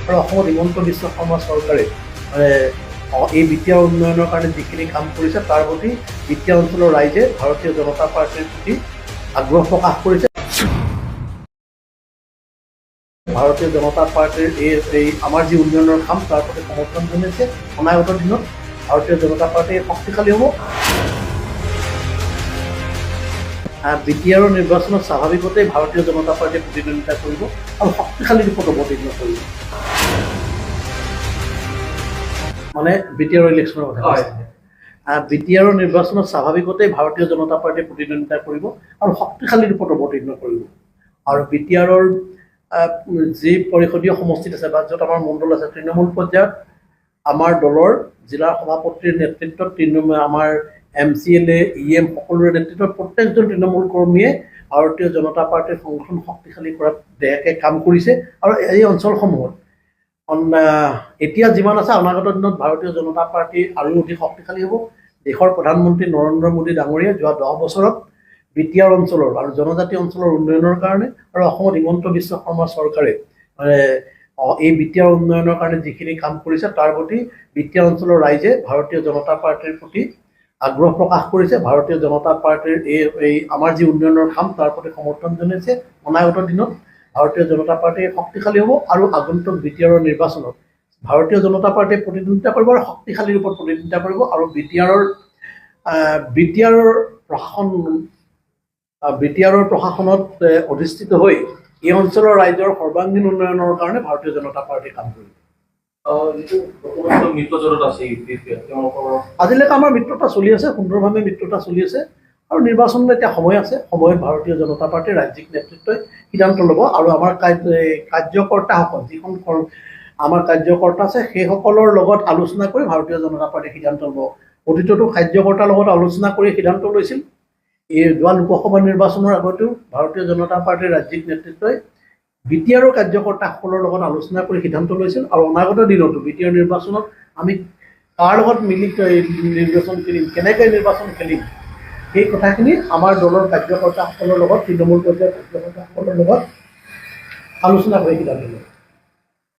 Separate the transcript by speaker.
Speaker 1: আৰু অসমত হিমন্ত বিশ্ব শৰ্মা চৰকাৰে এই বিত্তীয় উন্নয়নৰ কাৰণে যিখিনি কাম কৰিছে তাৰ প্ৰতি বিত্তীয় অঞ্চলৰ ৰাইজে ভাৰতীয় জনতা পাৰ্টীৰ প্ৰতি আগ্ৰহ প্ৰকাশ কৰিছে। ভাৰতীয় জনতা পাৰ্টীৰ এই আমাৰ যি উন্নয়নৰ কাম তাৰ প্ৰতি সমৰ্থন জনাইছে। অনাগত দিনত ভাৰতীয় জনতা পাৰ্টী শক্তিশালী হ'ব। বিটিআৰৰ নিৰ্বাচনত স্বাভাৱিকতেই ভাৰতীয় জনতা পাৰ্টীয়ে প্ৰতিদ্বন্দ্বিতা কৰিব আৰু শক্তিশালী ৰূপত অৱতীৰ্ণ কৰিব। মানে বিটিআৰৰ ইলেকশ্যনৰ কথা কৈছে। বিটিআৰৰ নিৰ্বাচনত স্বাভাৱিকতেই ভাৰতীয় জনতা পাৰ্টীয়ে প্ৰতিদ্বন্দ্বিতা কৰিব আৰু শক্তিশালী ৰূপত অৱতীৰ্ণ কৰিব। আৰু বিটিআৰৰ যি পৰিষদীয় সমষ্টিত আছে বা য'ত আমাৰ মণ্ডল আছে, তৃণমূল পৰ্যায়ত আমাৰ দলৰ জিলাৰ সভাপতিৰ নেতৃত্বত আমাৰ MCLA, EM সকলোৰে নেতৃত্বত প্ৰত্যেকজন তৃণমূল কৰ্মীয়ে ভাৰতীয় জনতা পাৰ্টীৰ সংগঠন শক্তিশালী কৰাত দেয়াকে কাম কৰিছে। আৰু এই অঞ্চলসমূহত এতিয়া যিমান আছে অনাগত দিনত ভাৰতীয় জনতা পাৰ্টী আৰু অধিক শক্তিশালী হ'ব। দেশৰ প্ৰধানমন্ত্ৰী নৰেন্দ্ৰ মোদী ডাঙৰীয়াই যোৱা 10 বছৰত বিটিআৰ অঞ্চলৰ আৰু জনজাতি অঞ্চলৰ উন্নয়নৰ কাৰণে আৰু অসমত হিমন্ত বিশ্ব শৰ্মা চৰকাৰে এই বিত্তীয় উন্নয়নৰ কাৰণে যিখিনি কাম কৰিছে তাৰ প্ৰতি বিত্তীয় অঞ্চলৰ ৰাইজে ভাৰতীয় জনতা পাৰ্টীৰ প্ৰতি আগ্ৰহ প্ৰকাশ কৰিছে। ভাৰতীয় জনতা পাৰ্টীৰ এই আমাৰ যি উন্নয়নৰ কাম তাৰ প্ৰতি সমৰ্থন জনাইছে। অনাগত দিনত ভাৰতীয় জনতা পাৰ্টী শক্তিশালী হ'ব আৰু আগন্তুক বিটিআৰৰ নিৰ্বাচনত ভাৰতীয় জনতা পাৰ্টীয়ে প্ৰতিদ্বন্দ্বিতা কৰিব আৰু শক্তিশালী ৰূপত প্ৰতিদ্বন্দ্বিতা কৰিব। আৰু বিটিআৰৰ প্ৰশাসনত অধিষ্ঠিত হৈ এই অঞ্চলৰ ৰাইজৰ সৰ্বাংগীন উন্নয়নৰ কাৰণে ভাৰতীয় জনতা পাৰ্টীয়ে কাম কৰিব। আজিলৈকে আমাৰ মিত্ৰতা চলি আছে, সুন্দৰভাৱে মিত্ৰতা চলি আছে। আৰু নিৰ্বাচনত এতিয়া সময় আছে। সময়ত ভাৰতীয় জনতা পাৰ্টীৰ ৰাজ্যিক নেতৃত্বই সিদ্ধান্ত ল'ব। আৰু আমাৰ কাৰ্যকৰ্তাসকল যিখন আমাৰ কাৰ্যকৰ্তা আছে সেইসকলৰ লগত আলোচনা কৰি ভাৰতীয় জনতা পাৰ্টীয়ে সিদ্ধান্ত ল'ব। অতীততো কাৰ্যকৰ্তাৰ লগত আলোচনা কৰি সিদ্ধান্ত লৈছিল। এই যোৱা লোকসভা নিৰ্বাচনৰ আগতেও ভাৰতীয় জনতা পাৰ্টীৰ ৰাজ্যিক নেতৃত্বই বিটিআৰৰ কাৰ্যকৰ্তাসকলৰ লগত আলোচনা কৰি সিদ্ধান্ত লৈছিল। আৰু অনাগত দিনতো বিটিআৰ নিৰ্বাচনত আমি কাৰ লগত মিলি নিৰ্বাচন খেলিম, কেনেকৈ নিৰ্বাচন খেলিম, সেই কথাখিনি আমাৰ দলৰ কাৰ্যকৰ্তাসকলৰ লগত তৃণমূল পৰ্যায়ৰ কাৰ্যকৰ্তাসকলৰ লগত আলোচনা কৰি সিদ্ধান্ত লয়।